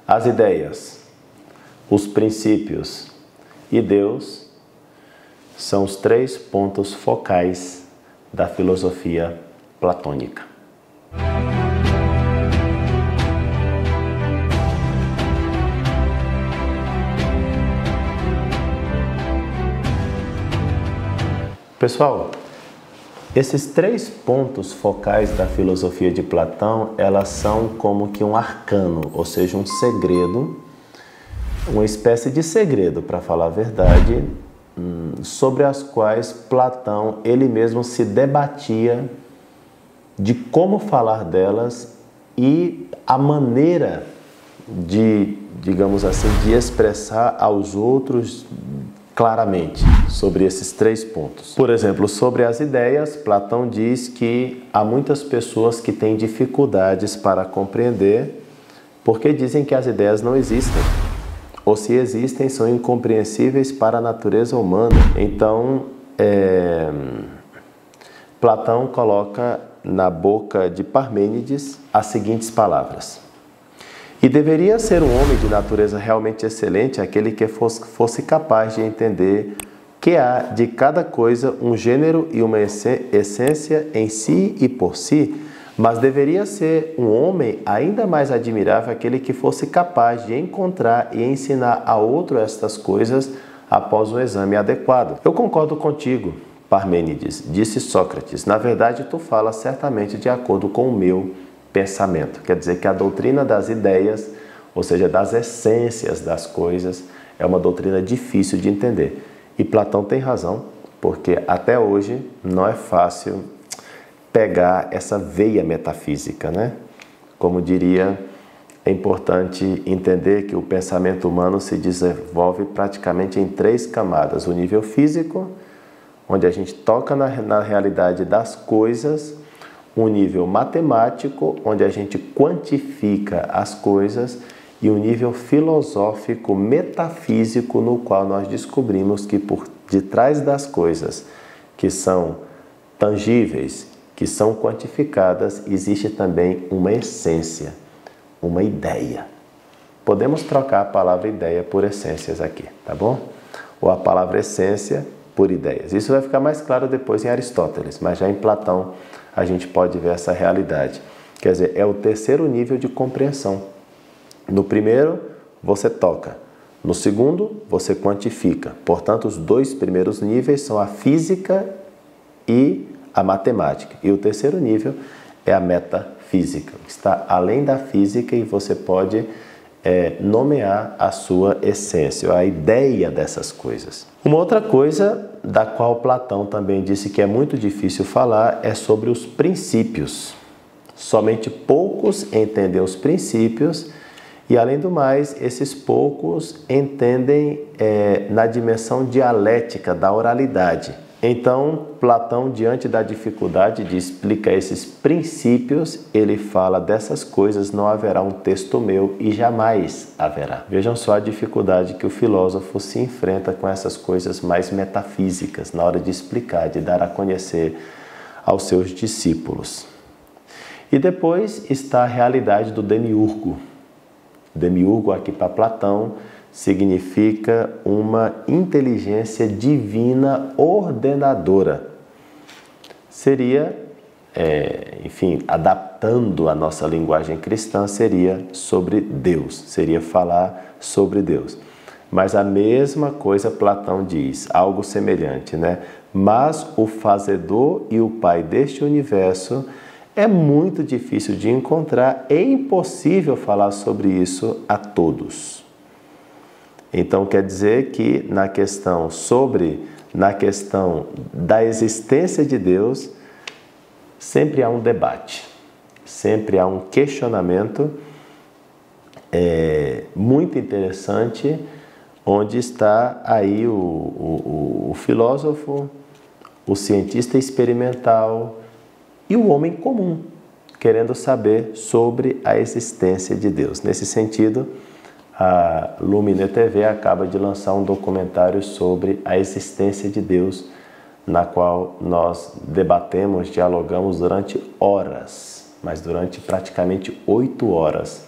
As ideias, os princípios e Deus são os 3 pontos focais da filosofia platônica. Pessoal, esses 3 pontos focais da filosofia de Platão, elas são como que um arcano, ou seja, um segredo, uma espécie de segredo, para falar a verdade, sobre as quais Platão, ele mesmo se debatia de como falar delas e a maneira de, digamos assim, de expressar aos outros claramente sobre esses 3 pontos. Por exemplo, sobre as ideias, Platão diz que há muitas pessoas que têm dificuldades para compreender porque dizem que as ideias não existem, ou se existem, são incompreensíveis para a natureza humana. Então, Platão coloca na boca de Parmênides as seguintes palavras: e deveria ser um homem de natureza realmente excelente aquele que fosse capaz de entender que há de cada coisa um gênero e uma essência em si e por si, mas deveria ser um homem ainda mais admirável aquele que fosse capaz de encontrar e ensinar a outro estas coisas após um exame adequado. Eu concordo contigo, Parmênides, disse Sócrates. Na verdade, tu falas certamente de acordo com o meu pensamento. Quer dizer que a doutrina das ideias, ou seja, das essências das coisas, é uma doutrina difícil de entender. E Platão tem razão, porque até hoje não é fácil pegar essa veia metafísica, né? Como diria, é importante entender que o pensamento humano se desenvolve praticamente em 3 camadas. O nível físico, onde a gente toca na realidade das coisas; um nível matemático, onde a gente quantifica as coisas; e um nível filosófico, metafísico, no qual nós descobrimos que por detrás das coisas que são tangíveis, que são quantificadas, existe também uma essência, uma ideia. Podemos trocar a palavra ideia por essências aqui, tá bom? Ou a palavra essência por ideias. Isso vai ficar mais claro depois em Aristóteles, mas já em Platão a gente pode ver essa realidade. Quer dizer, é o 3º nível de compreensão. No primeiro, você toca. No segundo, você quantifica. Portanto, os 2 primeiros níveis são a física e a matemática. E o 3º nível é a metafísica, que está além da física, e você pode nomear a sua essência, a ideia dessas coisas. Uma outra coisa da qual Platão também disse que é muito difícil falar é sobre os princípios. Somente poucos entendem os princípios e, além do mais, esses poucos entendem na dimensão dialética da oralidade. Então, Platão, diante da dificuldade de explicar esses princípios, ele fala: dessas coisas não haverá um texto meu, e jamais haverá. Vejam só a dificuldade que o filósofo se enfrenta com essas coisas mais metafísicas na hora de explicar, de dar a conhecer aos seus discípulos. E depois está a realidade do demiurgo. Demiurgo, aqui para Platão, significa uma inteligência divina ordenadora. Seria, enfim, adaptando a nossa linguagem cristã, seria sobre Deus, seria falar sobre Deus. Mas a mesma coisa Platão diz, algo semelhante, né? Mas o fazedor e o pai deste universo é muito difícil de encontrar, é impossível falar sobre isso a todos. Então quer dizer que na questão da existência de Deus, sempre há um debate, sempre há um questionamento muito interessante, onde está aí o filósofo, o cientista experimental e o homem comum, querendo saber sobre a existência de Deus. Nesse sentido, a Lumine TV acaba de lançar um documentário sobre a existência de Deus, na qual nós debatemos, dialogamos durante horas, mas durante praticamente 8 horas,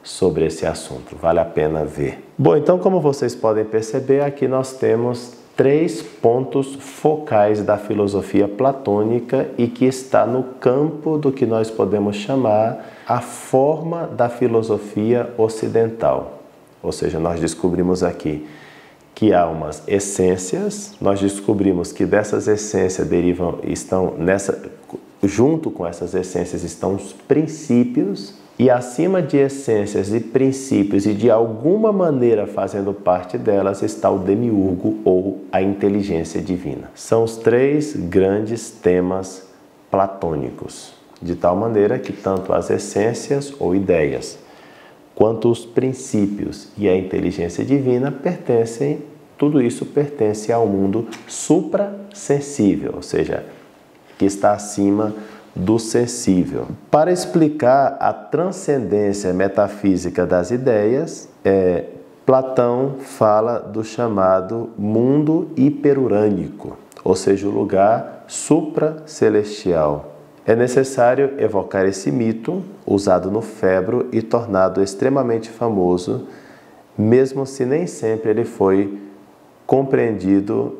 sobre esse assunto. Vale a pena ver. Bom, então, como vocês podem perceber, aqui nós temos 3 pontos focais da filosofia platônica e que está no campo do que nós podemos chamar a forma da filosofia ocidental. Ou seja, nós descobrimos aqui que há umas essências, nós descobrimos que dessas essências junto com essas essências estão os princípios, e acima de essências e princípios e de alguma maneira fazendo parte delas está o demiurgo ou a inteligência divina. São os 3 grandes temas platônicos, de tal maneira que tanto as essências ou ideias quanto os princípios e a inteligência divina tudo isso pertence ao mundo suprassensível, ou seja, que está acima do sensível. Para explicar a transcendência metafísica das ideias, Platão fala do chamado mundo hiperurânico, ou seja, o lugar supracelestial. É necessário evocar esse mito, usado no Febro e tornado extremamente famoso, mesmo se nem sempre ele foi compreendido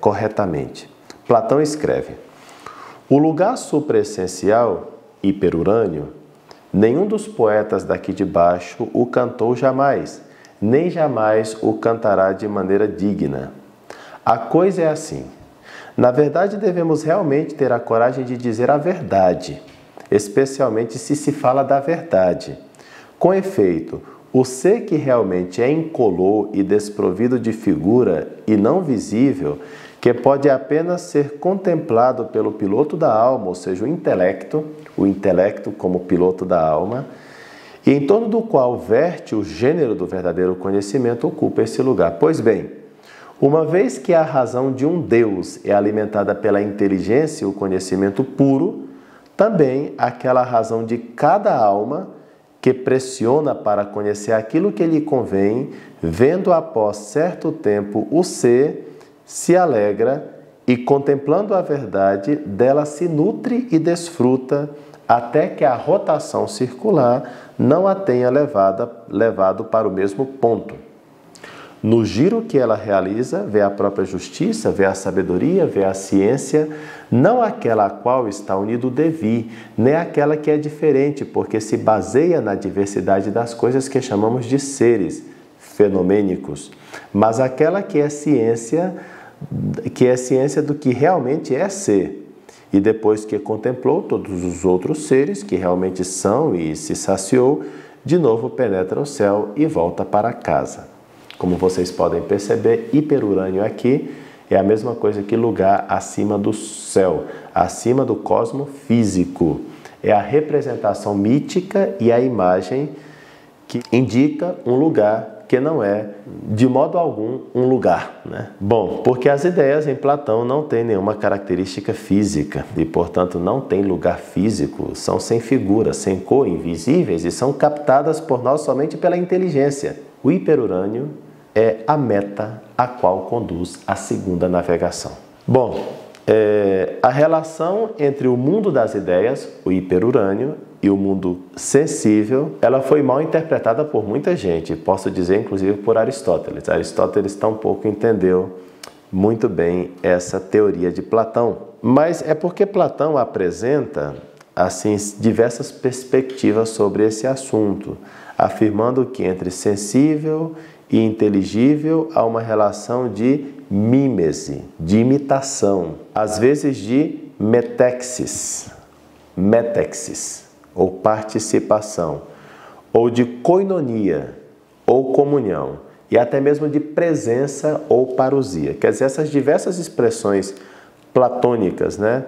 corretamente. Platão escreve: o lugar supraessencial, hiperurânio, nenhum dos poetas daqui de baixo o cantou jamais, nem jamais o cantará de maneira digna. A coisa é assim. Na verdade, devemos realmente ter a coragem de dizer a verdade, especialmente se fala da verdade. Com efeito, o ser que realmente é incolor e desprovido de figura e não visível, que pode apenas ser contemplado pelo piloto da alma, ou seja, o intelecto como piloto da alma, e em torno do qual verte o gênero do verdadeiro conhecimento, ocupa esse lugar. Pois bem, uma vez que a razão de um Deus é alimentada pela inteligência e o conhecimento puro, também aquela razão de cada alma que pressiona para conhecer aquilo que lhe convém, vendo após certo tempo o ser, se alegra e, contemplando a verdade, dela se nutre e desfruta até que a rotação circular não a tenha levado para o mesmo ponto. No giro que ela realiza, vê a própria justiça, vê a sabedoria, vê a ciência, não aquela a qual está unido o devir, nem aquela que é diferente, porque se baseia na diversidade das coisas que chamamos de seres fenomênicos, mas aquela que é ciência do que realmente é ser. E depois que contemplou todos os outros seres que realmente são e se saciou, de novo penetra o céu e volta para casa. Como vocês podem perceber, hiperurânio aqui é a mesma coisa que lugar acima do céu, acima do cosmo físico. É a representação mítica e a imagem que indica um lugar que não é, de modo algum, um lugar, né? Bom, porque as ideias em Platão não têm nenhuma característica física e, portanto, não têm lugar físico, são sem figura, sem cor, invisíveis e são captadas por nós somente pela inteligência. O hiperurânio é a meta a qual conduz a segunda navegação. Bom, a relação entre o mundo das ideias, o hiperurânio, e o mundo sensível, ela foi mal interpretada por muita gente, posso dizer inclusive por Aristóteles. Aristóteles tampouco entendeu muito bem essa teoria de Platão, mas é porque Platão apresenta assim diversas perspectivas sobre esse assunto, afirmando que entre sensível e inteligível há uma relação de mímese, de imitação, às vezes de metexis, ou participação, ou de koinonia, ou comunhão, e até mesmo de presença ou parousia. Quer dizer, essas diversas expressões platônicas, né?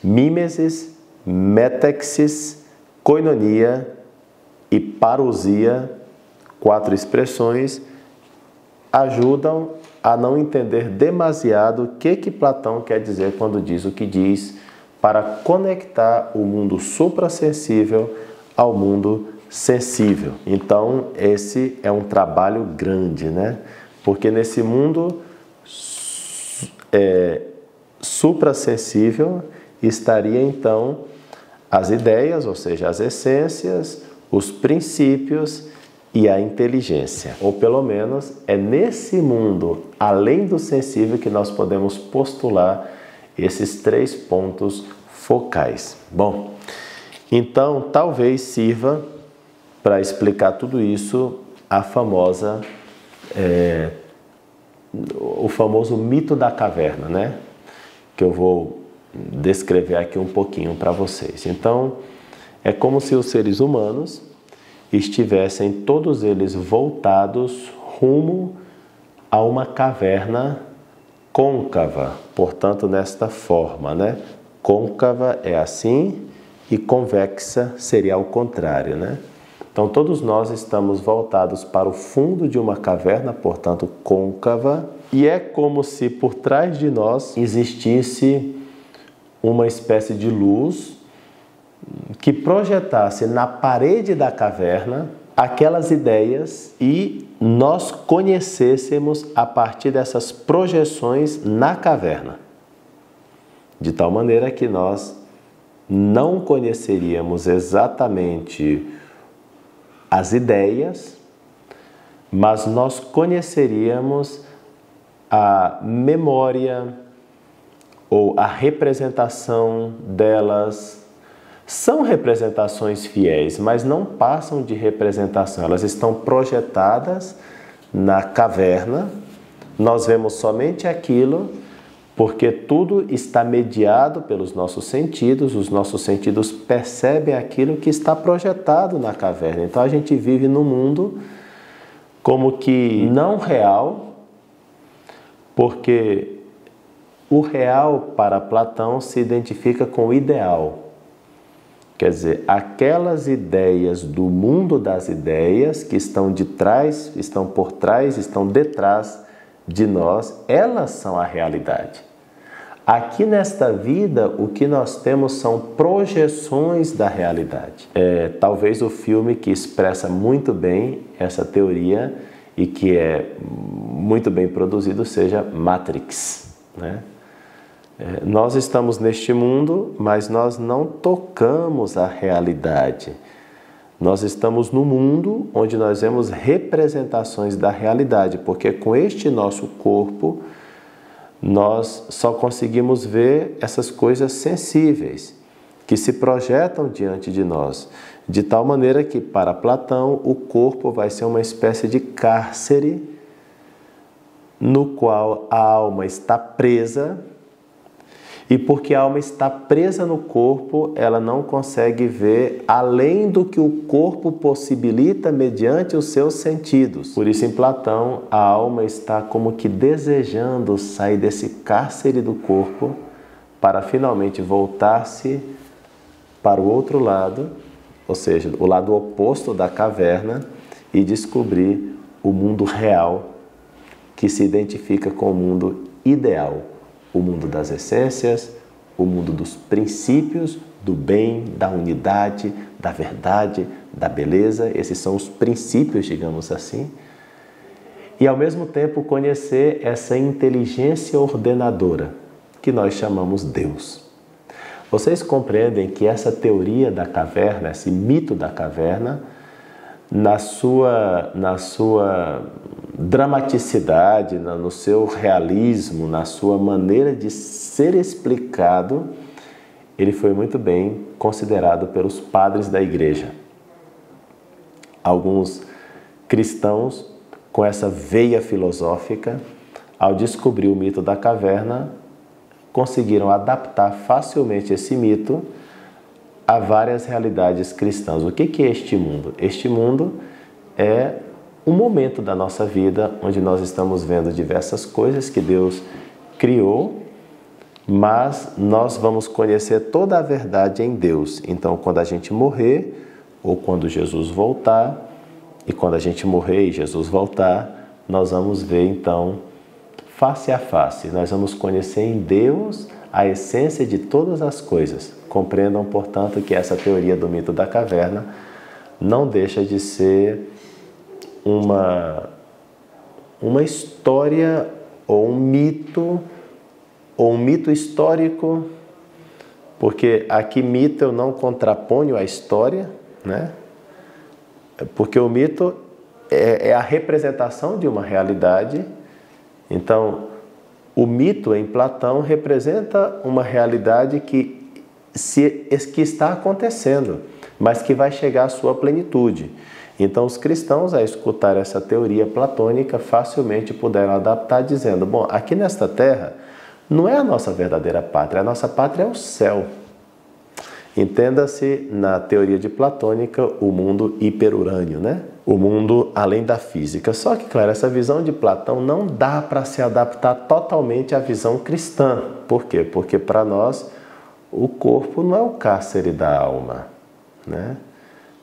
Mímesis, metexis, koinonia e parousia, 4 expressões, ajudam a não entender demasiado o que Platão quer dizer quando diz o que diz, para conectar o mundo suprassensível ao mundo sensível. Então, esse é um trabalho grande, né? Porque nesse mundo suprassensível estaria, então, as ideias, ou seja, as essências, os princípios e a inteligência. Ou pelo menos é nesse mundo, além do sensível, que nós podemos postular esses 3 pontos focais. Bom, então talvez sirva para explicar tudo isso o famoso mito da caverna, né? Que eu vou descrever aqui um pouquinho para vocês. Então, é como se os seres humanos estivessem todos eles voltados rumo a uma caverna côncava, portanto, nesta forma, né? Côncava é assim e convexa seria ao contrário, né? Então, todos nós estamos voltados para o fundo de uma caverna, portanto, côncava, e é como se por trás de nós existisse uma espécie de luz que projetasse na parede da caverna aquelas ideias e nós conhecêssemos a partir dessas projeções na caverna. De tal maneira que nós não conheceríamos exatamente as ideias, mas nós conheceríamos a memória ou a representação delas. São representações fiéis, mas não passam de representação. Elas estão projetadas na caverna. Nós vemos somente aquilo, porque tudo está mediado pelos nossos sentidos. Os nossos sentidos percebem aquilo que está projetado na caverna. Então a gente vive num mundo como que não real, porque o real para Platão se identifica com o ideal. Quer dizer, aquelas ideias do mundo das ideias que estão de trás, estão por trás, estão detrás de nós, elas são a realidade. Aqui nesta vida, o que nós temos são projeções da realidade. Talvez o filme que expressa muito bem essa teoria e que é muito bem produzido seja Matrix, né? Nós estamos neste mundo, mas nós não tocamos a realidade. Nós estamos no mundo onde nós vemos representações da realidade, porque com este nosso corpo nós só conseguimos ver essas coisas sensíveis que se projetam diante de nós, de tal maneira que para Platão o corpo vai ser uma espécie de cárcere no qual a alma está presa. E porque a alma está presa no corpo, ela não consegue ver além do que o corpo possibilita mediante os seus sentidos. Por isso, em Platão, a alma está como que desejando sair desse cárcere do corpo para finalmente voltar-se para o outro lado, ou seja, o lado oposto da caverna, e descobrir o mundo real que se identifica com o mundo ideal. O mundo das essências, o mundo dos princípios, do bem, da unidade, da verdade, da beleza. Esses são os princípios, digamos assim. E, ao mesmo tempo, conhecer essa inteligência ordenadora, que nós chamamos Deus. Vocês compreendem que essa teoria da caverna, esse mito da caverna, na sua dramaticidade, no seu realismo, na sua maneira de ser explicado, ele foi muito bem considerado pelos padres da igreja. Alguns cristãos, com essa veia filosófica, ao descobrir o mito da caverna, conseguiram adaptar facilmente esse mito a várias realidades cristãs. O que é este mundo? Este mundo é um momento da nossa vida onde nós estamos vendo diversas coisas que Deus criou, mas nós vamos conhecer toda a verdade em Deus. Então, quando a gente morrer, ou quando Jesus voltar, e quando a gente morrer e Jesus voltar, nós vamos ver então face a face. Nós vamos conhecer em Deus a essência de todas as coisas. Compreendam, portanto, que essa teoria do mito da caverna não deixa de ser uma história ou um mito histórico, porque aqui mito eu não contraponho a história, né? Porque o mito é a representação de uma realidade. Então, o mito em Platão representa uma realidade que está acontecendo, mas que vai chegar à sua plenitude. Então, os cristãos, a escutar essa teoria platônica, facilmente puderam adaptar, dizendo: bom, aqui nesta terra não é a nossa verdadeira pátria, a nossa pátria é o céu. Entenda-se, na teoria de platônica, o mundo hiperurânio, né? O mundo além da física. Só que, claro, essa visão de Platão não dá para se adaptar totalmente à visão cristã. Por quê? Porque para nós o corpo não é o cárcere da alma, né?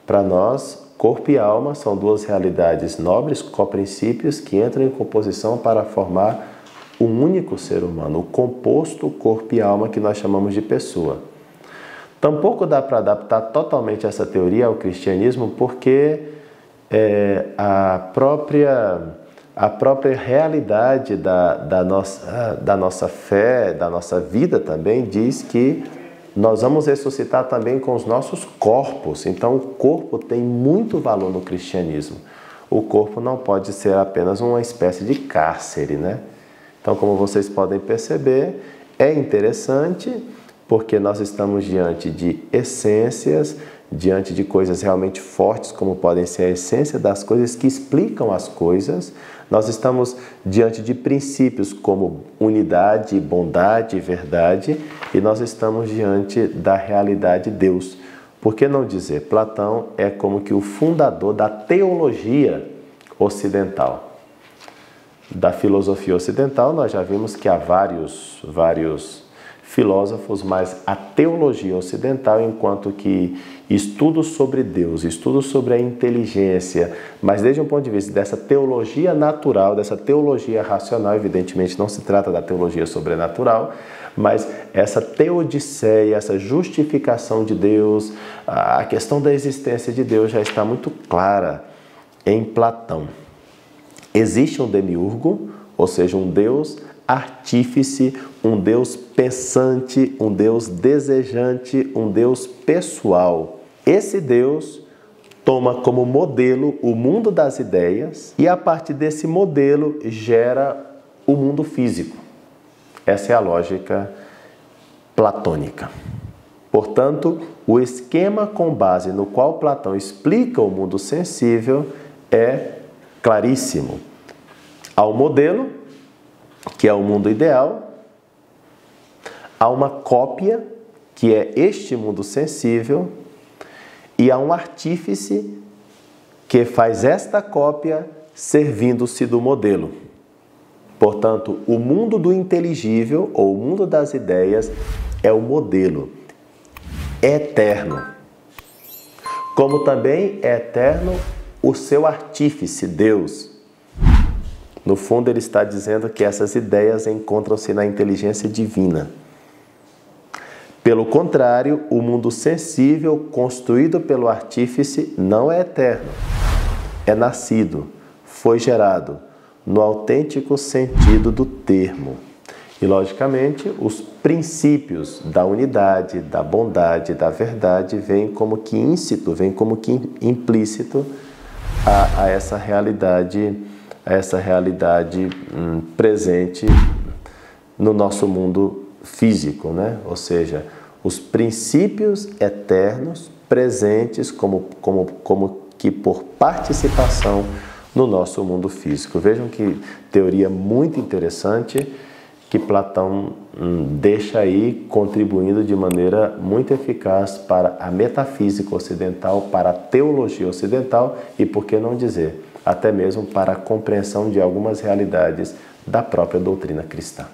Para nós, corpo e alma são duas realidades nobres, coprincípios, que entram em composição para formar um único ser humano, o composto corpo e alma que nós chamamos de pessoa. Tampouco dá para adaptar totalmente essa teoria ao cristianismo, porque a própria realidade da nossa fé, da nossa vida também, diz que nós vamos ressuscitar também com os nossos corpos. Então, o corpo tem muito valor no cristianismo. O corpo não pode ser apenas uma espécie de cárcere, né? Então, como vocês podem perceber, é interessante, porque nós estamos diante de essências, diante de coisas realmente fortes, como podem ser a essência das coisas que explicam as coisas. Nós estamos diante de princípios como unidade, bondade e verdade, e nós estamos diante da realidade de Deus. Por que não dizer? Platão é como que o fundador da teologia ocidental. Da filosofia ocidental, nós já vimos que há vários filósofos, mas a teologia ocidental, enquanto que estudos sobre Deus, estudos sobre a inteligência, mas desde um ponto de vista dessa teologia natural, dessa teologia racional, evidentemente não se trata da teologia sobrenatural, mas essa teodiceia, essa justificação de Deus, a questão da existência de Deus já está muito clara em Platão. Existe um demiurgo, ou seja, um Deus artífice, um Deus pensante, um Deus desejante, um Deus pessoal. Esse Deus toma como modelo o mundo das ideias e, a partir desse modelo, gera o mundo físico. Essa é a lógica platônica. Portanto, o esquema com base no qual Platão explica o mundo sensível é claríssimo. Há um modelo, que é o mundo ideal, há uma cópia, que é este mundo sensível, e há um artífice que faz esta cópia servindo-se do modelo. Portanto, o mundo do inteligível, ou o mundo das ideias, é o modelo, é eterno. Como também é eterno o seu artífice, Deus. No fundo, ele está dizendo que essas ideias encontram-se na inteligência divina. Pelo contrário, o mundo sensível, construído pelo artífice, não é eterno. É nascido, foi gerado, no autêntico sentido do termo. E, logicamente, os princípios da unidade, da bondade, da verdade, vêm como que íncito, vêm como que implícito a essa realidade presente no nosso mundo físico, né? Ou seja, os princípios eternos presentes como que por participação no nosso mundo físico. Vejam que teoria muito interessante que Platão deixa aí, contribuindo de maneira muito eficaz para a metafísica ocidental, para a teologia ocidental e, por que não dizer, até mesmo para a compreensão de algumas realidades da própria doutrina cristã.